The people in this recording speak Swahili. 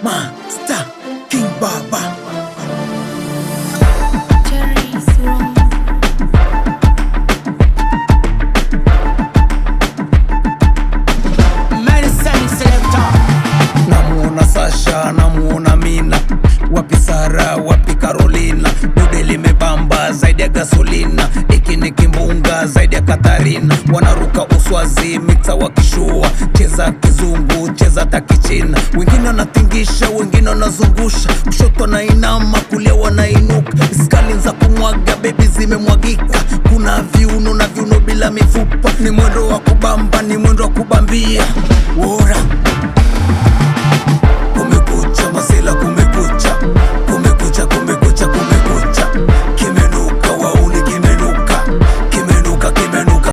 Master King Baba. Namuona Sasha, namuona Mina, wapi Sara, wapi Carolina. Dude limebamba zaidi ya gasolina, iki ni kimbunga zaidi ya Katarina. Wanaruka uswazi mixa wakishua, cheza kizungu, cheza takichina. Wengine wanatingisha, wengine wanazungusha, kushoto na inama, kulia wanainuka. Iskali za kumwaga, baby zimemwagika. Kuna viuno na viuno bila mifupa. Ni mwendo wa kubamba, ni mwendo wa kubambia. Wora